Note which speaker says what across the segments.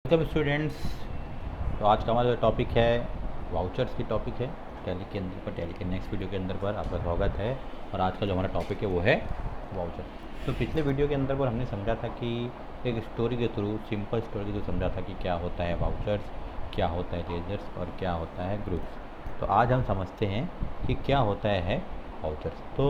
Speaker 1: Welcome students. तो आज का हमारा जो टॉपिक है वाउचर्स की टॉपिक है टैली के अंदर पर, टैली के नेक्स्ट वीडियो के अंदर पर आपका स्वागत है। और आज का जो हमारा टॉपिक है वो है वाउचर। तो पिछले वीडियो के अंदर पर हमने समझा था कि एक स्टोरी के थ्रू, सिंपल स्टोरी के थ्रू समझा था कि क्या होता है वाउचर्स, क्या होता है लेजर्स और क्या होता है ग्रुप्स। तो आज हम समझते हैं कि क्या होता है वाउचर्स। तो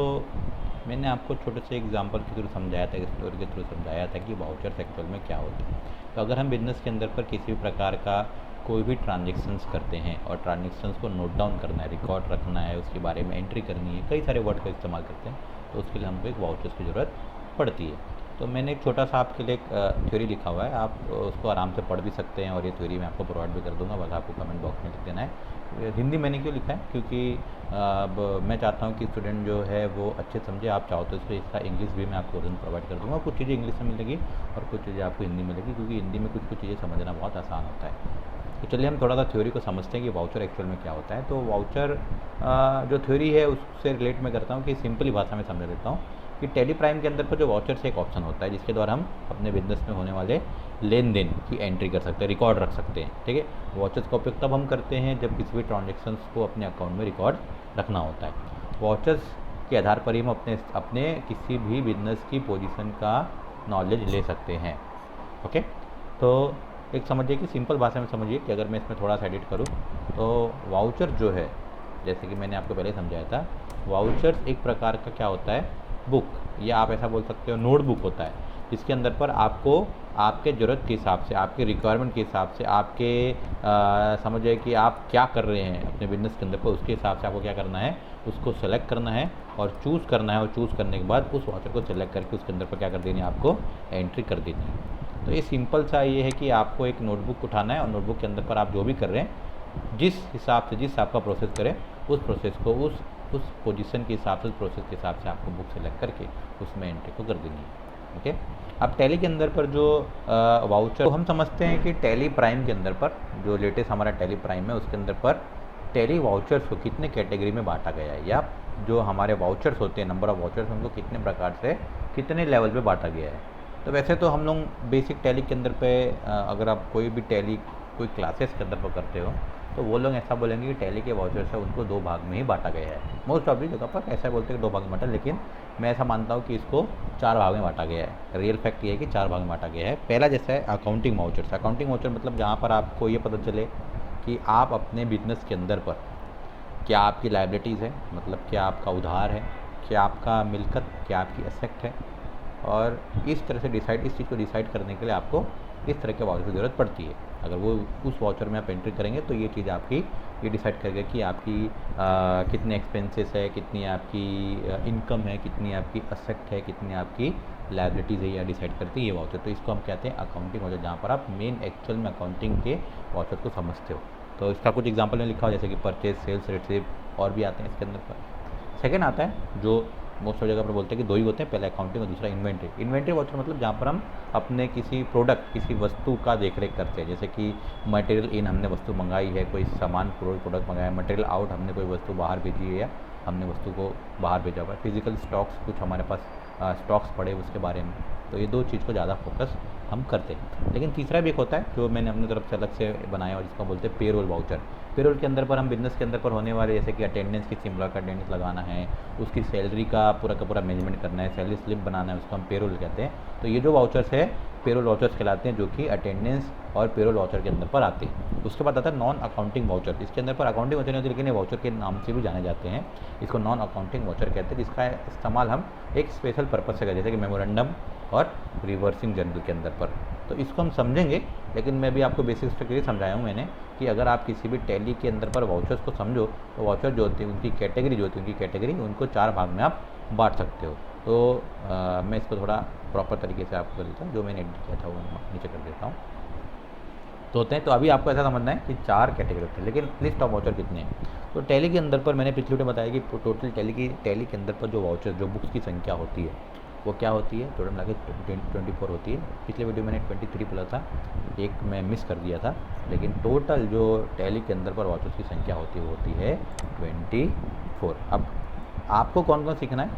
Speaker 1: मैंने आपको छोटे से एग्जांपल के थ्रू समझाया था, एक स्टोरी के थ्रू समझाया था कि वाउचर्स एक्चुअल में क्या होते हैं। तो अगर हम बिज़नेस के अंदर पर किसी भी प्रकार का कोई भी ट्रांजेक्शन्स करते हैं और ट्रांजेक्शन्स को नोट डाउन करना है, रिकॉर्ड रखना है, उसके बारे में एंट्री करनी है, कई सारे वर्ड का इस्तेमाल करते हैं, तो उसके लिए हमको एक वाउचर्स की ज़रूरत पड़ती है। तो मैंने एक छोटा सा आपके लिए एक थ्योरी लिखा हुआ है, आप उसको आराम से पढ़ भी सकते हैं और ये थ्योरी मैं आपको प्रोवाइड भी कर दूंगा, बस आपको कमेंट बॉक्स में लिख देना है। हिंदी मैंने क्यों लिखा है, क्योंकि अब मैं चाहता हूँ कि स्टूडेंट जो है वो अच्छे समझे। आप चाहो तो इसका इंग्लिश भी मैं आपको वर्जन प्रोवाइड कर दूँगा, कुछ चीज़ें इंग्लिश में मिलेगी और कुछ चीज़ें आपको हिंदी में मिलेगी, क्योंकि हिंदी में कुछ कुछ चीज़ें समझना बहुत आसान होता है। तो चलिए हम थोड़ा सा थ्योरी को समझते हैं कि वाउचर एक्चुअल में क्या होता है। तो वाउचर जो थ्योरी है उससे रिलेट मैं करता हूँ कि सिंपली भाषा में समझा देता हूँ कि टैली प्राइम के अंदर पर जो वाउचर से एक ऑप्शन होता है जिसके द्वारा हम अपने बिजनेस में होने वाले लेन देन की एंट्री कर सकते हैं, रिकॉर्ड रख सकते हैं। ठीक है, वाउचर्स का उपयोग तब हम करते हैं जब किसी भी ट्रांजेक्शन्स को अपने अकाउंट में रिकॉर्ड रखना होता है। वाउचर्स के आधार पर ही हम अपने अपने किसी भी बिजनेस की पोजीशन का नॉलेज ले सकते हैं। ओके, तो एक समझिए कि सिंपल भाषा में समझिए कि अगर मैं इसमें थोड़ा सा एडिट करूँ तो वाउचर जो है, जैसे कि मैंने आपको पहले समझाया था, वाउचर्स एक प्रकार का क्या होता है, बुक, या आप ऐसा बोल सकते हो नोटबुक होता है, जिसके अंदर पर आपको आपके ज़रूरत के हिसाब से, आपके रिक्वायरमेंट के हिसाब से, आपके समझिए कि आप क्या कर रहे हैं अपने बिजनेस के अंदर पर, उसके हिसाब से आपको क्या करना है, उसको सेलेक्ट करना है और चूज़ करना है। और चूज़ करने के बाद उस वाउचर को सेलेक्ट करके उसके अंदर पर क्या कर देनी है, आपको एंट्री कर देनी है। तो ये सिंपल सा ये है कि आपको एक नोटबुक उठाना है और नोटबुक के अंदर पर आप जो भी कर रहे हैं, जिस हिसाब से, जिस हिसाब का प्रोसेस करें, उस प्रोसेस को उस पोजीशन के हिसाब से, उस प्रोसेस के हिसाब से आपको बुक सेलेक्ट करके उसमें एंट्री को कर देनी है। ओके, अब टैली के अंदर पर जो वाउचर, तो हम समझते हैं कि टैली प्राइम के अंदर पर जो लेटेस्ट हमारा टैली प्राइम है उसके अंदर पर टैली वाउचर्स को कितने कैटेगरी में बांटा गया है, या जो हमारे वाउचर्स होते हैं, नंबर ऑफ वाउचर्स, उनको कितने प्रकार से, कितने लेवल पे बांटा गया है। तो वैसे तो हम लोग बेसिक टैली के अंदर पे अगर आप कोई भी टैली कोई क्लासेस के अंदर पर करते हो तो वो लोग ऐसा बोलेंगे कि टैली के वाउचर्स है उनको दो भाग में ही बांटा गया है। मोस्ट ऑफ दी जगह पर ऐसा बोलते हैं कि दो भाग में बांटा, लेकिन मैं ऐसा मानता हूँ कि इसको चार भाग में बांटा गया है। रियल फैक्ट ये है कि चार भाग में बांटा गया है। पहला जैसा है अकाउंटिंग वाउचर्स। अकाउंटिंग वाउचर मतलब जहाँ पर आपको ये पता चले कि आप अपने बिजनेस के अंदर पर क्या आपकी लाइबिलिटीज़ है, मतलब क्या आपका उधार है, क्या आपका मिल्कत, क्या आपकी एसेट है, और इस तरह से इस चीज़ को डिसाइड करने के लिए आपको इस तरह के वाउचर की ज़रूरत पड़ती है। अगर वो उस वाउचर में आप एंट्री करेंगे तो ये चीज़ आपकी ये डिसाइड करेगा कि आपकी कितने एक्सपेंसेस है, कितनी आपकी इनकम है, कितनी आपकी असेट है, कितनी आपकी लाइबिलिटीज़ है, या डिसाइड करती है ये वाउचर। तो इसको हम कहते हैं अकाउंटिंग वाउचर, जहाँ पर आप मेन एक्चुअल में अकाउंटिंग के वाउचर को समझते हो। तो इसका कुछ एग्जाम्पल में लिखा हो, जैसे कि परचेज, सेल्स, रिसीव, और भी आते हैं इसके अंदर पर। सेकेंड आता है जो मोस्ट ऑफ जगह पर बोलते हैं कि दो ही होते हैं, पहला अकाउंटिंग और दूसरा इन्वेंट्री। इन्वेंट्री वाउचर मतलब जहाँ पर हम अपने किसी प्रोडक्ट, किसी वस्तु का देख रेख करते हैं, जैसे कि मटेरियल इन, हमने वस्तु मंगाई है, कोई सामान प्रोडक्ट मंगाया है। मटेरियल आउट, हमने कोई वस्तु बाहर भेजी है या हमने वस्तु को बाहर भेजा हुआ है। फिजिकल स्टॉक्स, कुछ हमारे पास स्टॉक्स पड़े उसके बारे में। तो ये दो चीज़ को ज़्यादा फोकस हम करते हैं। लेकिन तीसरा भी एक होता है जो मैंने अपनी तरफ से अलग से बनाया और जिसको बोलते हैं पेरोल वाउचर। पेरोल के अंदर पर हम बिजनेस के अंदर पर होने वाले, जैसे कि अटेंडेंस, की एम्प्लॉय का अटेंडेंस लगाना है, उसकी सैलरी का पूरा मैनेजमेंट करना है, सैलरी स्लिप बनाना है, उसको हम पेरोल कहते हैं। तो ये जो वाउचर्स है पेरोल वाउचर्स कहलाते हैं, जो कि अटेंडेंस और पेरोल वाउचर के अंदर पर आते हैं। उसके बाद आता है नॉन अकाउंटिंग वाउचर। इसके अंदर पर अकाउंटिंग वाउचर नहीं होती, लेकिन ये वाउचर के नाम से भी जाने जाते हैं। इसको नॉन अकाउंटिंग वाउचर कहते हैं, जिसका इस्तेमाल हम एक स्पेशल पर्पज से करें, जैसे कि मेमोरेंडम और रिवर्सिंग जर्नल के अंदर पर। तो इसको हम समझेंगे, लेकिन मैं भी आपको बेसिक स्ट्रक्चर समझाया हूँ मैंने कि अगर आप किसी भी टैली के अंदर पर वाउचर्स को समझो तो वाउचर जो होती है उनकी कैटेगरी, जो होती है उनकी कैटेगरी, उनको चार भाग में आप बांट सकते हो। तो मैं इसको थोड़ा प्रॉपर तरीके से आपको कर देता हूँ, जो मैंने एडिट किया था वो नीचे कर देता हूँ। तो होते हैं, तो अभी आपको ऐसा समझना है कि चार कैटेगरी होते हैं, लेकिन लिस्ट ऑफ वाउचर कितने हैं। तो टैली के अंदर पर मैंने पिछले वीडियो बताया कि टोटल टैली के अंदर पर जो वाउचर, जो बुक्स की संख्या होती है वो क्या होती है, टोटल मिला के 24 होती है। पिछले वीडियो मैंने 23 बोला था, एक मैं मिस कर दिया था, लेकिन टोटल जो टैली के अंदर पर वाउचर्स की संख्या होती है वो होती है 24। अब आपको कौन कौन सीखना है,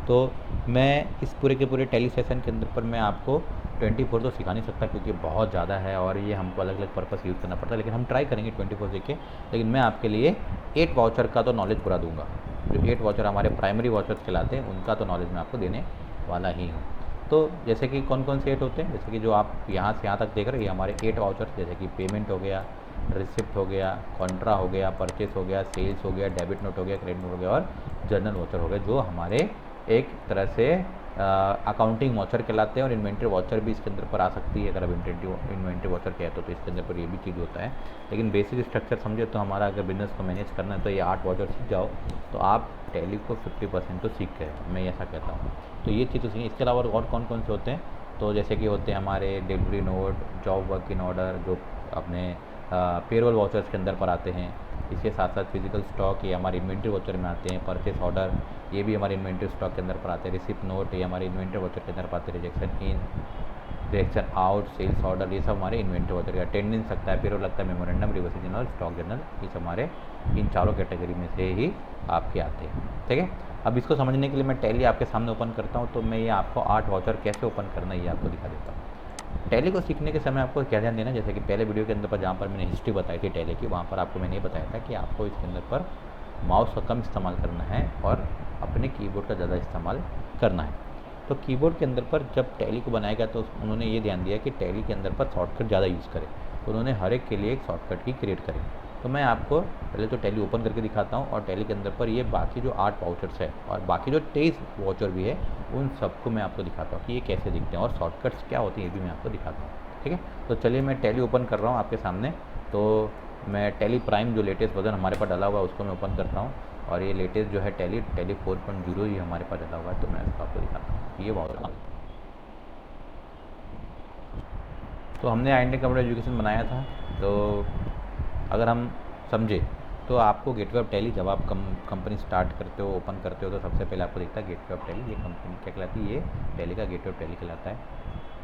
Speaker 1: तो मैं इस पूरे के पूरे टैली सेशन के अंदर पर मैं आपको 24 तो सिखा नहीं सकता क्योंकि बहुत ज़्यादा है और ये हमको अलग अलग पर्पस यूज़ करना पड़ता है, लेकिन हम ट्राई करेंगे 24 सीख के। लेकिन मैं आपके लिए 8 वाउचर का तो नॉलेज पूरा दूंगा। जो 8 वाउचर हमारे प्राइमरी वाउचर्स कहलाते हैं उनका तो नॉलेज मैं आपको देने वाला ही हूँ। तो जैसे कि कौन कौन से 8 होते हैं, जैसे कि जो आप यहाँ से यहाँ तक देख रहे हैं, ये हमारे 8 वाउचर्स, जैसे कि पेमेंट हो गया, रिसिप्ट हो गया, कॉन्ट्रा हो गया, परचेस हो गया, सेल्स हो गया, डेबिट नोट हो गया, क्रेडिट नोट हो गया और जर्नल वाउचर हो गया, जो हमारे एक तरह से अकाउंटिंग वाउचर कहलाते हैं। और इन्वेंट्री वाउचर भी इसके अंदर पर आ सकती है, अगर आप इन्वेंट्री वाउचर कहते हो तो इसके अंदर पर ये भी चीज़ होता है। लेकिन बेसिक स्ट्रक्चर समझे तो हमारा अगर बिजनेस को मैनेज करना है तो ये 8 वाउचर सीख जाओ तो आप टैली को 50% तो सीख गए, मैं ऐसा कहता हूँ। तो ये चीज़ तो सीखिए। इसके अलावा और कौन कौन से होते हैं, तो जैसे कि होते हैं हमारे delivery note, job work in order, जो अपने पेरोल वाउचर्स के अंदर पर आते हैं। इसके साथ साथ फिजिकल स्टॉक, ये हमारे इन्वेंट्री वाउचर में आते हैं। परचेस ऑर्डर, ये भी हमारे इन्वेंट्री स्टॉक के अंदर पर आते हैं। रिसिप्ट नोट, ये हमारे इन्वेंट्री वाउचर के अंदर पर आते हैं। रिजेक्शन इन, रिजेक्शन आउट, सेल्स ऑर्डर, ये सब हमारे इन्वेंट्री वाउचर का। अटेंडेंस लगता है, पेरोल लगता है, memorandum, reverse journal, stock journal, ये सब हमारे इन चारों कैटेगरी में से ही आपके आते हैं। ठीक है, अब इसको समझने के लिए मैं टैली आपके सामने ओपन करता हूँ। तो मैं ये आपको 8 वाउचर कैसे ओपन करना है ये आपको दिखा देता हूँ। टैली को सीखने के समय आपको क्या ध्यान देना है, जैसे कि पहले वीडियो के अंदर पर जहाँ पर मैंने हिस्ट्री बताई थी टैली की, वहाँ पर आपको मैंने ये बताया था कि आपको इसके अंदर पर माउस का कम इस्तेमाल करना है और अपने कीबोर्ड का ज़्यादा इस्तेमाल करना है। तो कीबोर्ड के अंदर पर जब टैली को बनाया गया तो उन्होंने ये ध्यान दिया कि टैली के अंदर पर शॉर्टकट ज़्यादा यूज़ करें, तो उन्होंने हर एक के लिए एक शॉर्टकट ही क्रिएट करें। तो मैं आपको पहले तो टैली ओपन करके दिखाता हूँ और टैली के अंदर पर ये बाकी जो 8 वाउचर्स है और बाकी जो 23 वाउचर भी है उन सबको मैं आपको दिखाता हूँ कि ये कैसे दिखते हैं और शॉर्टकट्स क्या होती हैं, ये भी मैं आपको दिखाता हूँ। ठीक है, तो चलिए मैं टैली ओपन कर रहा हूँ आपके सामने। तो मैं टैली प्राइम जो लेटेस्ट वर्जन हमारे पास डाला हुआ है उसको मैं ओपन करता हूँ और ये लेटेस्ट जो है टैली 4.0 ही हमारे पास डाला हुआ है, तो मैं इसको आपको दिखाता हूँ। ये बहुत तो हमने आई इंडियन कंप्यूटर एजुकेशन बनाया था, तो अगर हम समझे तो आपको गेटवे ऑफ टैली जब आप कंपनी स्टार्ट करते हो, ओपन करते हो, तो सबसे पहले आपको दिखता है गेटवे ऑफ टैली। ये कंपनी क्या कहलाती है, ये टैली का गेटवे ऑफ टैली कहलाता है।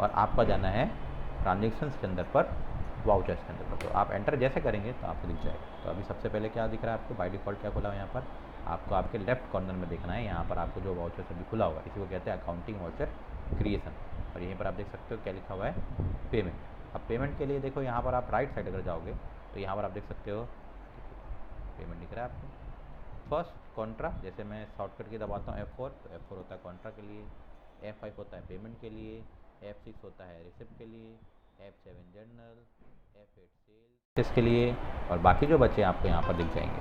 Speaker 1: और आपका जाना है ट्रांजेक्शन्स के अंदर पर, वाउचर्स के अंदर पर। तो आप एंटर जैसे करेंगे तो आपको दिख जाएगा। तो अभी सबसे पहले क्या दिख रहा है आपको, बाय डिफ़ॉल्ट क्या खुला है यहाँ पर, आपको आपके लेफ्ट कॉर्नर में देखना है। यहाँ पर आपको जो वाउचर्स अभी खुला हुआ है इसी को कहते हैं अकाउंटिंग वाउचर क्रिएशन। और यहीं पर आप देख सकते हो क्या लिखा हुआ है, पेमेंट। अब पेमेंट के लिए देखो यहाँ पर आप राइट साइड अगर जाओगे तो यहाँ पर आप देख सकते हो पेमेंट दिख रहा है आपको। फर्स्ट कॉन्ट्रा, जैसे मैं शॉर्टकट की दबाता हूँ F4 तो F4 होता है कॉन्ट्रा के लिए, F5 होता है पेमेंट के लिए, F6 होता है रिसिप्ट के लिए, F7 जर्नल, F8 सेल्स के लिए, और बाकी जो बचे आपको यहाँ पर दिख जाएंगे।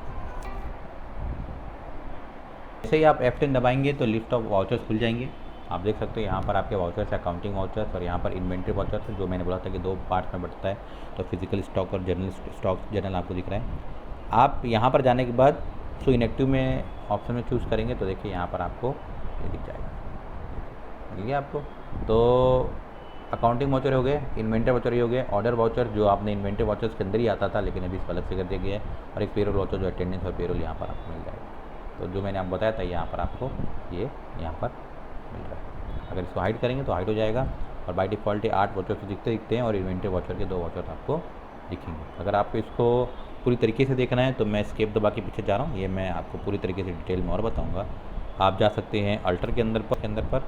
Speaker 1: जैसे ही आप F10 दबाएंगे तो लिस्ट ऑफ वाउचर्स खुल जाएंगे। आप देख सकते हो यहाँ पर आपके वाउचर्स, अकाउंटिंग वाउचर्स, और यहाँ पर इन्वेंट्री वाउचर्स, जो मैंने बोला था कि 2 पार्ट में बढ़ता है। तो फिजिकल स्टॉक और जर्नल स्टॉक जर्नल आपको दिख रहा है। आप यहाँ पर जाने के बाद सो इनएक्टिव में ऑप्शन में चूज़ करेंगे तो देखिए यहाँ पर आपको ये दिख जाएगा, मिल गया आपको। तो अकाउंटिंग वाउचर हो गए, इन्वेंट्री वाउचर हो गए, ऑर्डर वाउचर जो आपने इन्वेंट्री वाउचर्स के अंदर ही आता था लेकिन अभी इसको अलग से कर दिया गया है, और एक पेरोल वाउचर जो अटेंडेंस और पेरोल यहाँ पर आपको मिल जाएगा। तो जो मैंने आपको बताया था यहाँ पर आपको ये यहाँ पर मिल रहा है। अगर इसको हाइड करेंगे तो हाइड हो जाएगा। और बाय डिफ़ॉल्ट ये 8 वाउचर तो दिखते हैं और इन्वेंट्री वाउचर के 2 वाउचर आपको दिखेंगे। अगर आपको इसको पूरी तरीके से देखना है तो मैं एस्केप दबा के पीछे जा रहा हूँ, ये मैं आपको पूरी तरीके से डिटेल में और बताऊँगा। आप जा सकते हैं अल्टर के अंदर पर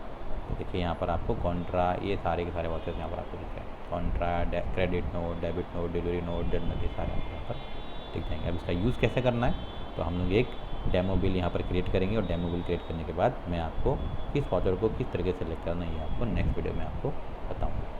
Speaker 1: तो देखिए यहाँ पर आपको कॉन्ट्रा, ये सारे के सारे वाउचर्स यहाँ पर आपको दिख रहे हैं। Contra, credit note, debit note, delivery note, journal, ये सारे आपको यहाँ पर दिख जाएंगे। अब इसका यूज़ कैसे करना है तो हम लोग एक डेमो बिल यहाँ पर क्रिएट करेंगे, और डेमो बिल क्रिएट करने के बाद मैं आपको किस वाउचर को किस तरीके से सेलेक्ट करना है ये आपको नेक्स्ट वीडियो में आपको बताऊँगा।